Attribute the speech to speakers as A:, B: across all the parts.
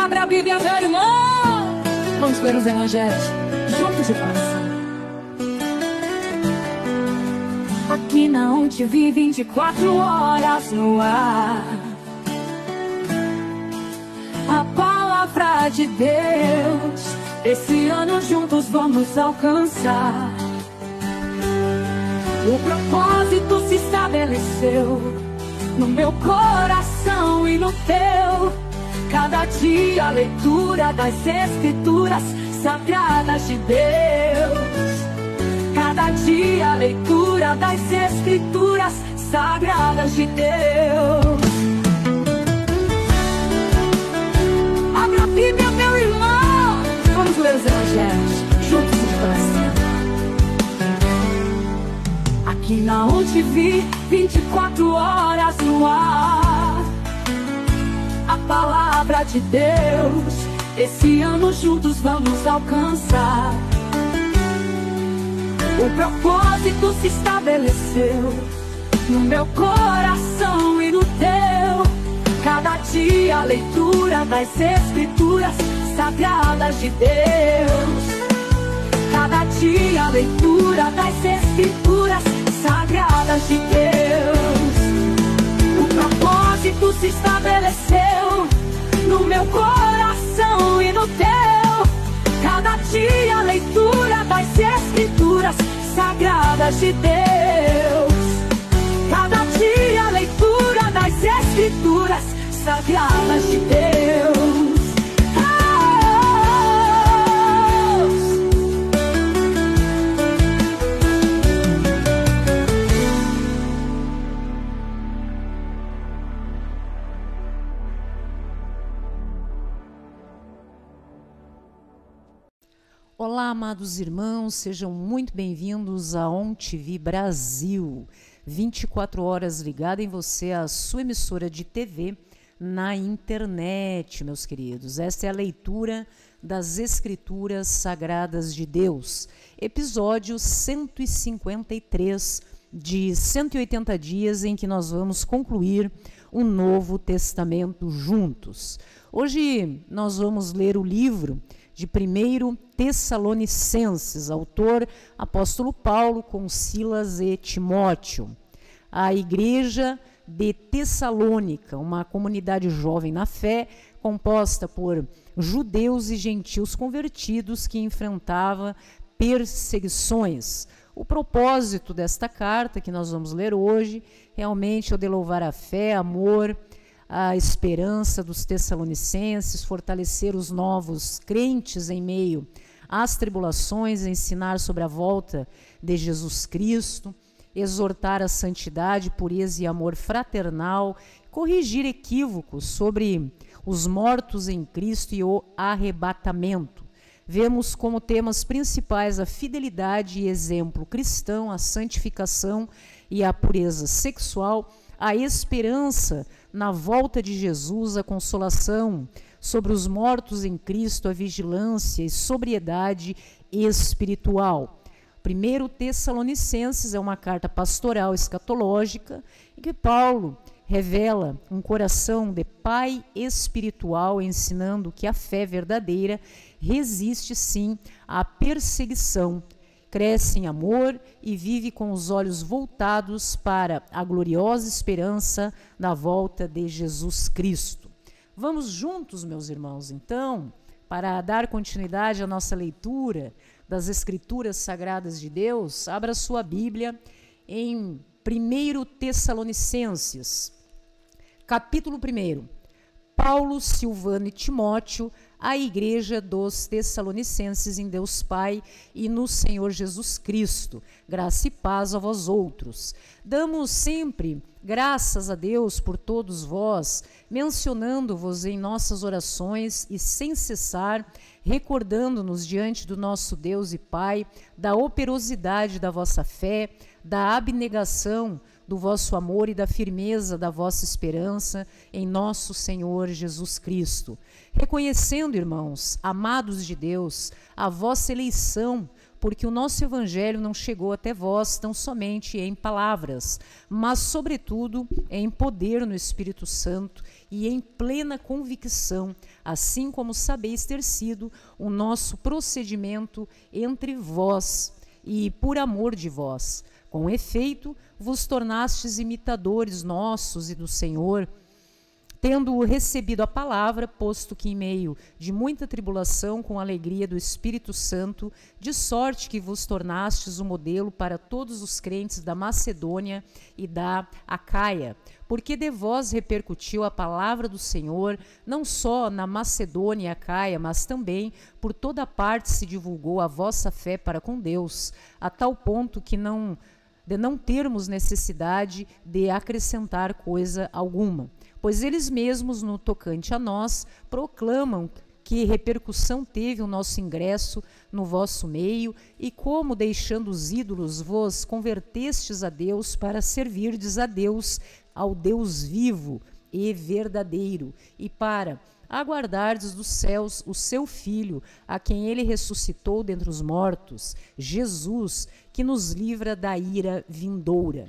A: Abre a Bíblia, meu irmão. Vamos ler os evangelhos juntos de coração. Aqui na ONTV 24 horas no ar. A palavra de Deus, esse ano juntos vamos alcançar. O propósito se estabeleceu no meu coração e no teu. Cada dia a leitura das Escrituras sagradas de Deus. Cada dia a leitura das Escrituras sagradas de Deus. Abra a Bíblia, meu irmão. Vamos ler os evangelhos juntos de coração. Aqui na ONTV 24 horas no ar. A palavra de Deus, esse ano juntos vamos alcançar. O propósito se estabeleceu no meu coração e no teu. Cada dia a leitura das Escrituras sagradas de Deus. Cada dia a leitura das Escrituras sagradas de Deus. O propósito se estabeleceu no meu coração e no teu. Cada dia a leitura das Escrituras sagradas de Deus. Cada dia a leitura das Escrituras sagradas de Deus.
B: Olá, amados irmãos, sejam muito bem-vindos à ONTV Brasil, 24 horas ligada em você, a sua emissora de TV na internet, meus queridos. Esta é a leitura das Escrituras Sagradas de Deus, episódio 153 de 180 dias em que nós vamos concluir o Novo Testamento juntos. Hoje nós vamos ler o livro de 1 Tessalonicenses, autor apóstolo Paulo com Silas e Timóteo. A igreja de Tessalônica, uma comunidade jovem na fé, composta por judeus e gentios convertidos que enfrentava perseguições. O propósito desta carta que nós vamos ler hoje realmente é o de louvar a fé, amor, a esperança dos tessalonicenses, fortalecer os novos crentes em meio às tribulações, ensinar sobre a volta de Jesus Cristo, exortar a santidade, pureza e amor fraternal, corrigir equívocos sobre os mortos em Cristo e o arrebatamento. Vemos como temas principais a fidelidade e exemplo cristão, a santificação e a pureza sexual, a esperança na volta de Jesus, a consolação sobre os mortos em Cristo, a vigilância e sobriedade espiritual. 1 Tessalonicenses é uma carta pastoral escatológica em que Paulo revela um coração de pai espiritual, ensinando que a fé verdadeira resiste sim à perseguição, cresce em amor e vive com os olhos voltados para a gloriosa esperança da volta de Jesus Cristo. Vamos juntos, meus irmãos, então, para dar continuidade à nossa leitura das Escrituras Sagradas de Deus. Abra sua Bíblia em 1 Tessalonicenses, capítulo 1. Paulo, Silvano e Timóteo, a igreja dos Tessalonicenses em Deus Pai e no Senhor Jesus Cristo. Graça e paz a vós outros. Damos sempre graças a Deus por todos vós, mencionando-vos em nossas orações e sem cessar, recordando-nos diante do nosso Deus e Pai da operosidade da vossa fé, da abnegação do vosso amor e da firmeza da vossa esperança em nosso Senhor Jesus Cristo. Reconhecendo, irmãos, amados de Deus, a vossa eleição porque o nosso evangelho não chegou até vós tão somente em palavras, mas sobretudo em poder no Espírito Santo e em plena convicção, assim como sabeis ter sido o nosso procedimento entre vós e por amor de vós. Com efeito, vos tornastes imitadores nossos e do Senhor, tendo recebido a palavra, posto que em meio de muita tribulação, com alegria do Espírito Santo, de sorte que vos tornastes um modelo para todos os crentes da Macedônia e da Acaia, porque de vós repercutiu a palavra do Senhor, não só na Macedônia e Acaia, mas também por toda parte se divulgou a vossa fé para com Deus, a tal ponto que de não termos necessidade de acrescentar coisa alguma. Pois eles mesmos, no tocante a nós, proclamam que repercussão teve o nosso ingresso no vosso meio e como, deixando os ídolos, vos convertestes a Deus para servirdes a Deus, ao Deus vivo e verdadeiro, e para aguardardes dos céus o seu Filho, a quem ele ressuscitou dentre os mortos, Jesus, que nos livra da ira vindoura.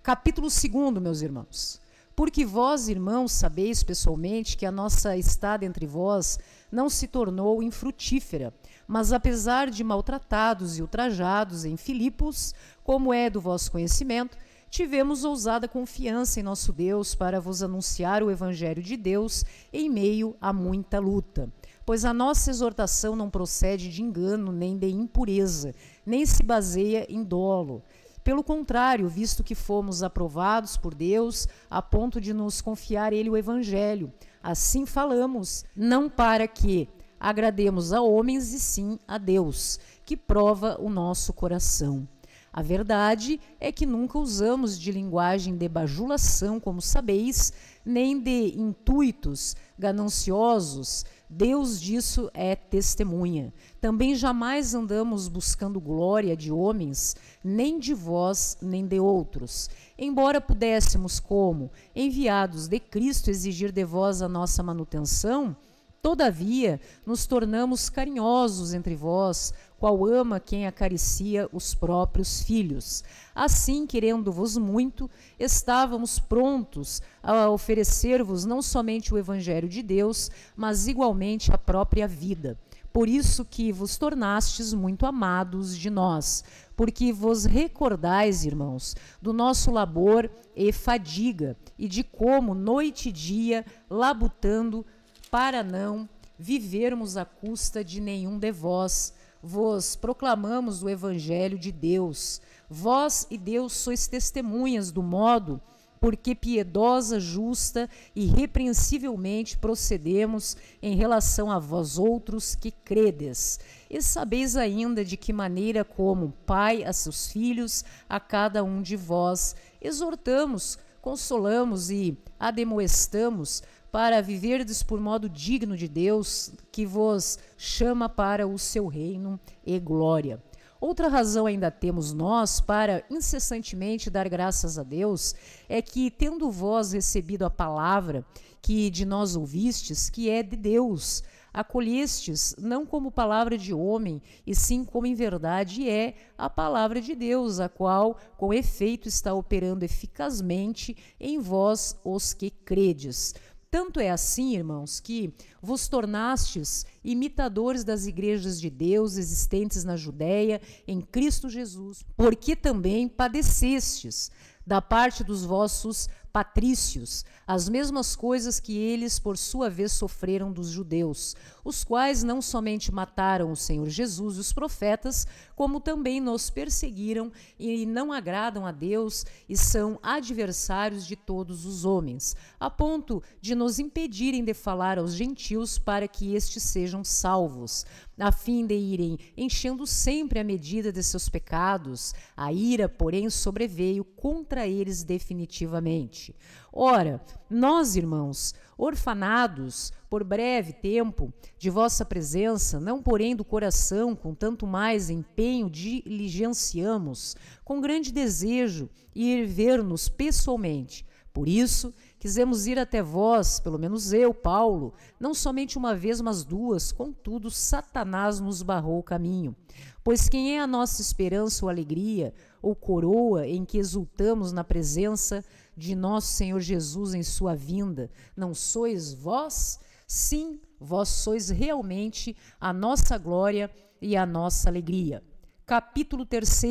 B: Capítulo 2, meus irmãos. Porque vós, irmãos, sabeis pessoalmente que a nossa estada entre vós não se tornou infrutífera, mas apesar de maltratados e ultrajados em Filipos, como é do vosso conhecimento, tivemos ousada confiança em nosso Deus para vos anunciar o Evangelho de Deus em meio a muita luta. Pois a nossa exortação não procede de engano nem de impureza, nem se baseia em dolo. Pelo contrário, visto que fomos aprovados por Deus, a ponto de nos confiar Ele o Evangelho. Assim falamos, não para que agrademos a homens, e sim a Deus, que prova o nosso coração. A verdade é que nunca usamos de linguagem de bajulação, como sabeis, nem de intuitos gananciosos. Deus disso é testemunha. Também jamais andamos buscando glória de homens, nem de vós, nem de outros. Embora pudéssemos, como enviados de Cristo, exigir de vós a nossa manutenção, todavia nos tornamos carinhosos entre vós, qual ama quem acaricia os próprios filhos. Assim, querendo-vos muito, estávamos prontos a oferecer-vos não somente o Evangelho de Deus, mas igualmente a própria vida. Por isso que vos tornastes muito amados de nós, porque vos recordais, irmãos, do nosso labor e fadiga, e de como, noite e dia, labutando, para não vivermos à custa de nenhum de vós, vos proclamamos o Evangelho de Deus. Vós e Deus sois testemunhas do modo porque piedosa, justa e repreensivelmente procedemos em relação a vós outros que credes. E sabeis ainda de que maneira, como pai a seus filhos, a cada um de vós exortamos, consolamos e ademoestamos, para viverdes por modo digno de Deus, que vos chama para o seu reino e glória. Outra razão ainda temos nós para incessantemente dar graças a Deus, é que, tendo vós recebido a palavra que de nós ouvistes, que é de Deus, acolhestes não como palavra de homem, e sim como em verdade é a palavra de Deus, a qual com efeito está operando eficazmente em vós os que credes. Tanto é assim, irmãos, que vos tornastes imitadores das igrejas de Deus existentes na Judéia, em Cristo Jesus, porque também padecestes da parte dos vossos patrícios as mesmas coisas que eles, por sua vez, sofreram dos judeus, os quais não somente mataram o Senhor Jesus e os profetas, como também nos perseguiram e não agradam a Deus e são adversários de todos os homens, a ponto de nos impedirem de falar aos gentios para que estes sejam salvos, a fim de irem enchendo sempre a medida de seus pecados. A ira, porém, sobreveio contra eles definitivamente. Ora, nós, irmãos, orfanados por breve tempo de vossa presença, não porém do coração, com tanto mais empenho diligenciamos, com grande desejo, ir ver-nos pessoalmente, Por isso, quisemos ir até vós, pelo menos eu, Paulo, não somente uma vez, mas duas, contudo, Satanás nos barrou o caminho. Pois quem é a nossa esperança ou alegria, ou coroa em que exultamos na presença de nosso Senhor Jesus em sua vinda? Não sois vós? Sim, vós sois realmente a nossa glória e a nossa alegria. Capítulo 3.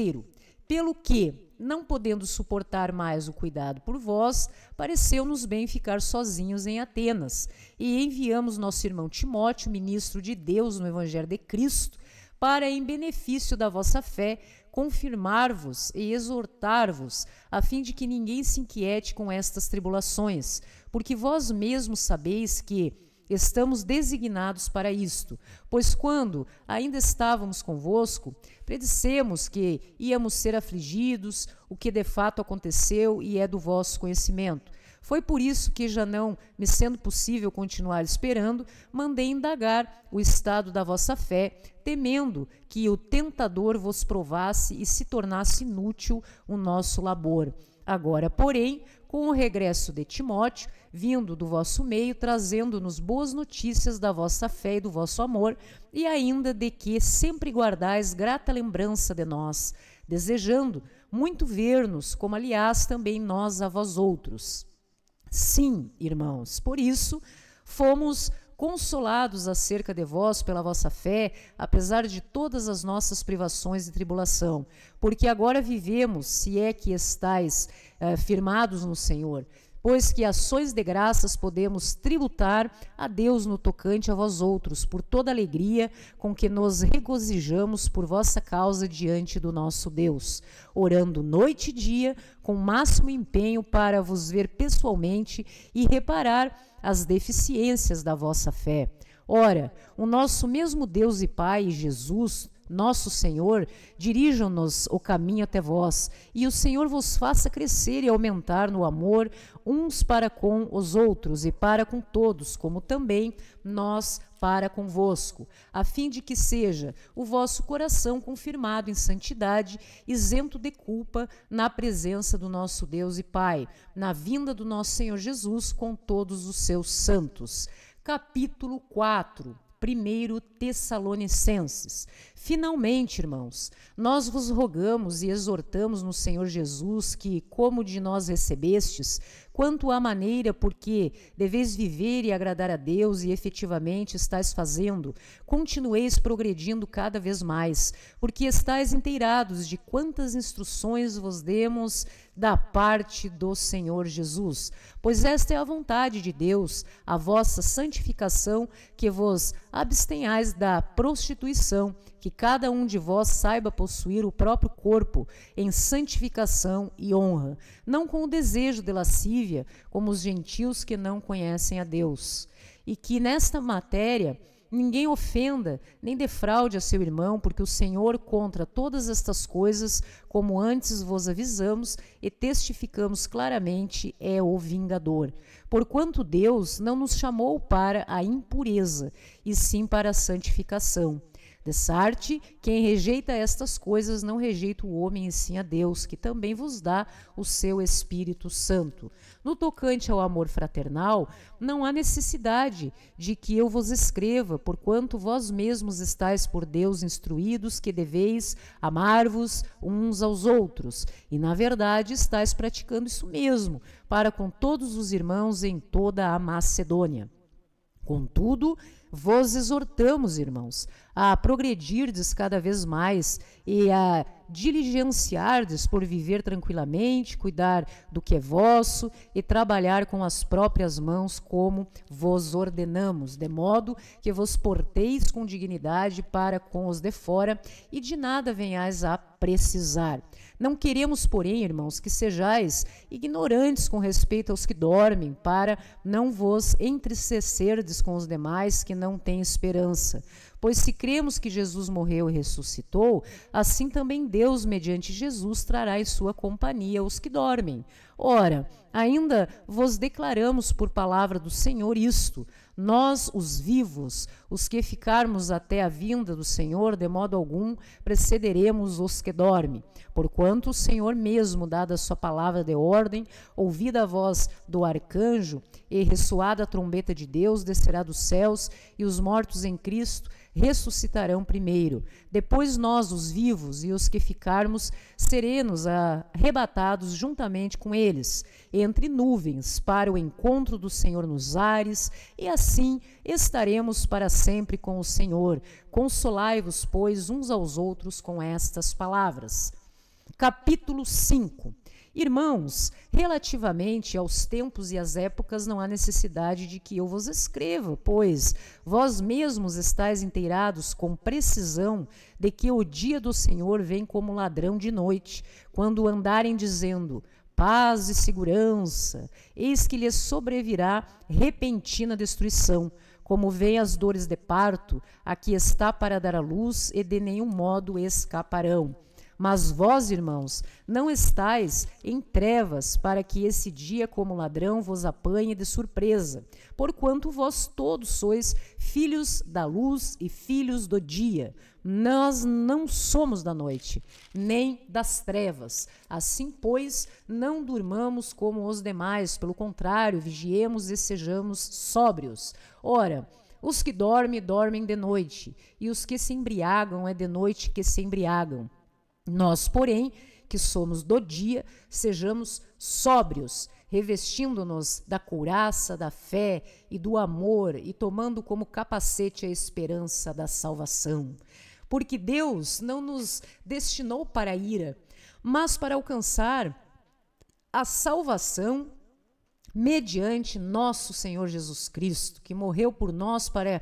B: Pelo que, não podendo suportar mais o cuidado por vós, pareceu-nos bem ficar sozinhos em Atenas, e enviamos nosso irmão Timóteo, ministro de Deus no Evangelho de Cristo, para, em benefício da vossa fé, confirmar-vos e exortar-vos, a fim de que ninguém se inquiete com estas tribulações, porque vós mesmos sabeis que estamos designados para isto, pois quando ainda estávamos convosco, predissemos que íamos ser afligidos, o que de fato aconteceu e é do vosso conhecimento. Foi por isso que, já não me sendo possível continuar esperando, mandei indagar o estado da vossa fé, temendo que o tentador vos provasse e se tornasse inútil o nosso labor. Agora, porém, com o regresso de Timóteo, vindo do vosso meio, trazendo-nos boas notícias da vossa fé e do vosso amor, e ainda de que sempre guardais grata lembrança de nós, desejando muito ver-nos, como aliás também nós a vós outros. Sim, irmãos, por isso fomos consolados acerca de vós pela vossa fé, apesar de todas as nossas privações e tribulação, porque agora vivemos, se é que estáis firmados no Senhor, pois que ações de graças podemos tributar a Deus no tocante a vós outros, por toda a alegria com que nos regozijamos por vossa causa diante do nosso Deus, orando noite e dia com máximo empenho para vos ver pessoalmente e reparar as deficiências da vossa fé. Ora, o nosso mesmo Deus e Pai, Jesus, nosso Senhor, dirijam-nos o caminho até vós, e o Senhor vos faça crescer e aumentar no amor uns para com os outros e para com todos, como também nós para convosco, a fim de que seja o vosso coração confirmado em santidade, isento de culpa, na presença do nosso Deus e Pai, na vinda do nosso Senhor Jesus com todos os seus santos. Capítulo 4. 1 Tessalonicenses. Finalmente, irmãos, nós vos rogamos e exortamos no Senhor Jesus que, como de nós recebestes, quanto à maneira por que deveis viver e agradar a Deus e efetivamente estáis fazendo, continueis progredindo cada vez mais, porque estáis inteirados de quantas instruções vos demos da parte do Senhor Jesus. Pois esta é a vontade de Deus, a vossa santificação, que vos abstenhais da prostituição, que cada um de vós saiba possuir o próprio corpo em santificação e honra, não com o desejo de lascívia, como os gentios que não conhecem a Deus. E que nesta matéria ninguém ofenda, nem defraude a seu irmão, porque o Senhor, contra todas estas coisas, como antes vos avisamos e testificamos claramente, é o vingador. Porquanto Deus não nos chamou para a impureza, e sim para a santificação. Dessarte, quem rejeita estas coisas não rejeita o homem e sim a Deus, que também vos dá o seu Espírito Santo. No tocante ao amor fraternal, não há necessidade de que eu vos escreva, porquanto vós mesmos estáis por Deus instruídos que deveis amar-vos uns aos outros, e na verdade estáis praticando isso mesmo, para com todos os irmãos em toda a Macedônia. Contudo, vos exortamos, irmãos, a progredirdes cada vez mais e a diligenciardes por viver tranquilamente, cuidar do que é vosso e trabalhar com as próprias mãos como vos ordenamos, de modo que vos porteis com dignidade para com os de fora e de nada venhais a precisar. Não queremos, porém, irmãos, que sejais ignorantes com respeito aos que dormem, para não vos entristecerdes com os demais que não têm esperança. Pois se cremos que Jesus morreu e ressuscitou, assim também Deus, mediante Jesus, trará em sua companhia os que dormem. Ora, ainda vos declaramos por palavra do Senhor isto: nós, os vivos, os que ficarmos até a vinda do Senhor, de modo algum precederemos os que dormem. Porquanto o Senhor mesmo, dada a sua palavra de ordem, ouvida a voz do arcanjo e ressoada a trombeta de Deus, descerá dos céus, e os mortos em Cristo ressuscitarão primeiro. Depois nós, os vivos, e os que ficarmos, seremos arrebatados juntamente com eles, entre nuvens, para o encontro do Senhor nos ares, e assim estaremos para sempre com o Senhor. Consolai-vos, pois, uns aos outros com estas palavras. Capítulo 5. Irmãos, relativamente aos tempos e às épocas, não há necessidade de que eu vos escreva, pois vós mesmos estáis inteirados com precisão de que o dia do Senhor vem como ladrão de noite, quando andarem dizendo paz e segurança, eis que lhes sobrevirá repentina destruição, como vêm as dores de parto, aqui está para dar à luz, e de nenhum modo escaparão. Mas vós, irmãos, não estáis em trevas, para que esse dia como ladrão vos apanhe de surpresa, porquanto vós todos sois filhos da luz e filhos do dia. Nós não somos da noite, nem das trevas. Assim, pois, não durmamos como os demais, pelo contrário, vigiemos e sejamos sóbrios. Ora, os que dormem, dormem de noite, e os que se embriagam, é de noite que se embriagam. Nós, porém, que somos do dia, sejamos sóbrios, revestindo-nos da couraça, da fé e do amor, e tomando como capacete a esperança da salvação. Porque Deus não nos destinou para a ira, mas para alcançar a salvação mediante nosso Senhor Jesus Cristo, que morreu por nós para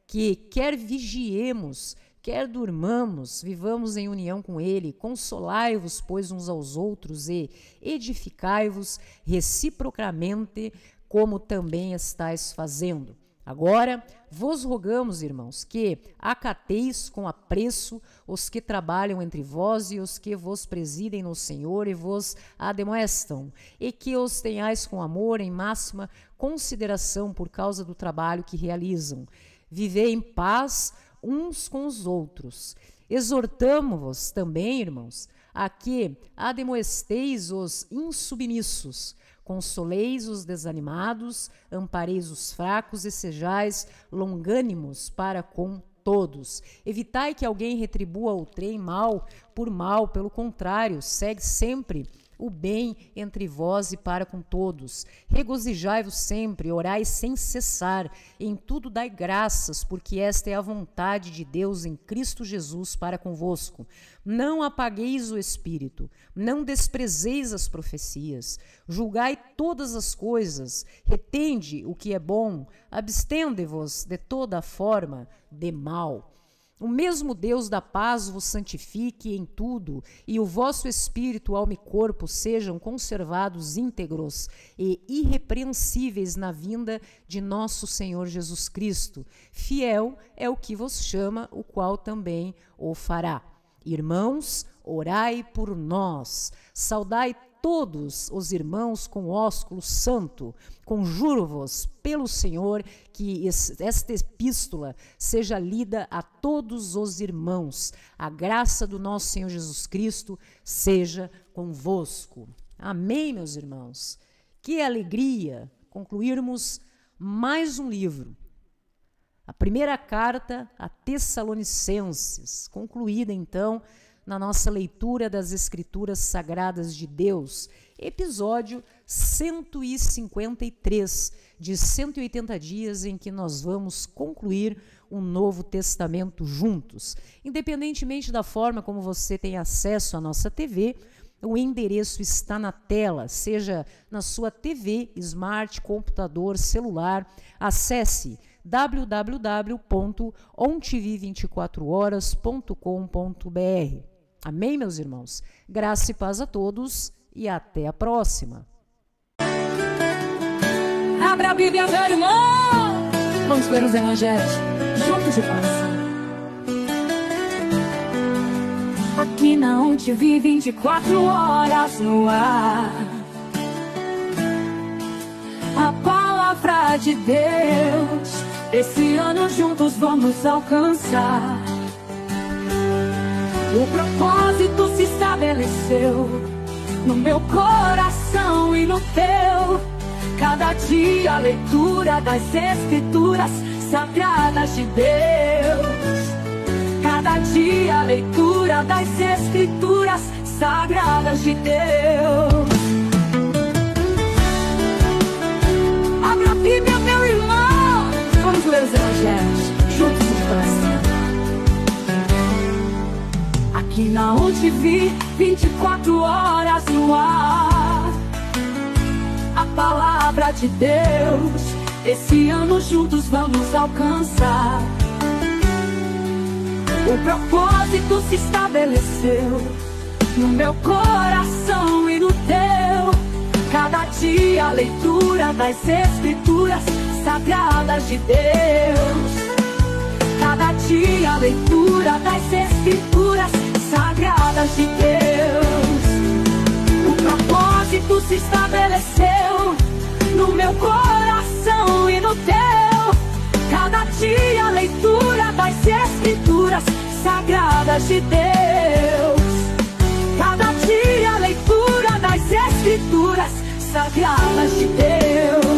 B: que quer vigiemos, quer durmamos, vivamos em união com Ele. Consolai-vos, pois, uns aos outros e edificai-vos reciprocamente, como também estáis fazendo. Agora, vos rogamos, irmãos, que acateis com apreço os que trabalham entre vós e os que vos presidem no Senhor e vos admoestam, e que os tenhais com amor em máxima consideração por causa do trabalho que realizam. Vivei em paz uns com os outros. Exortamo-vos também, irmãos, a que admoesteis os insubmissos, consoleis os desanimados, ampareis os fracos e sejais longânimos para com todos. Evitai que alguém retribua o trem mal por mal, pelo contrário, segue sempre o bem entre vós e para com todos. Regozijai-vos sempre, orai sem cessar, em tudo dai graças, porque esta é a vontade de Deus em Cristo Jesus para convosco. Não apagueis o Espírito, não desprezeis as profecias, julgai todas as coisas, retende o que é bom, abstende-vos de toda forma de mal. O mesmo Deus da paz vos santifique em tudo, e o vosso espírito, alma e corpo sejam conservados íntegros e irrepreensíveis na vinda de nosso Senhor Jesus Cristo. Fiel é o que vos chama, o qual também o fará. Irmãos, orai por nós. Saudai todos os irmãos com ósculo santo. Conjuro-vos pelo Senhor que esta epístola seja lida a todos os irmãos. A graça do nosso Senhor Jesus Cristo seja convosco. Amém, meus irmãos. Que alegria concluirmos mais um livro. A primeira carta a Tessalonicenses, concluída então na nossa leitura das Escrituras Sagradas de Deus, episódio 153 de 180 dias em que nós vamos concluir um Novo Testamento juntos. Independentemente da forma como você tem acesso à nossa TV, o endereço está na tela, seja na sua TV, smart, computador, celular. Acesse www.ontv24horas.com.br. Amém, meus irmãos? Graça e paz a todos e até a próxima.
A: Abra a Bíblia, meu irmão! Vamos ler os evangelhos juntos, irmãos. Aqui na ONTV 24 horas no ar. A palavra de Deus, esse ano juntos vamos alcançar. O propósito se estabeleceu no meu coração e no teu. Cada dia a leitura das Escrituras sagradas de Deus. Cada dia a leitura das Escrituras sagradas de Deus. Abra a Bíblia, meu irmão. Vamos ler os evangelhos juntos no coração. Aqui na ONTV 24 horas no ar. A palavra de Deus, esse ano juntos vamos alcançar. O propósito se estabeleceu no meu coração e no teu. Cada dia a leitura das Escrituras sagradas de Deus. Cada dia a leitura das Escrituras sagradas de Deus. O propósito se estabeleceu no meu coração e no teu. Cada dia a leitura das Escrituras sagradas de Deus. Cada dia a leitura das Escrituras sagradas de Deus.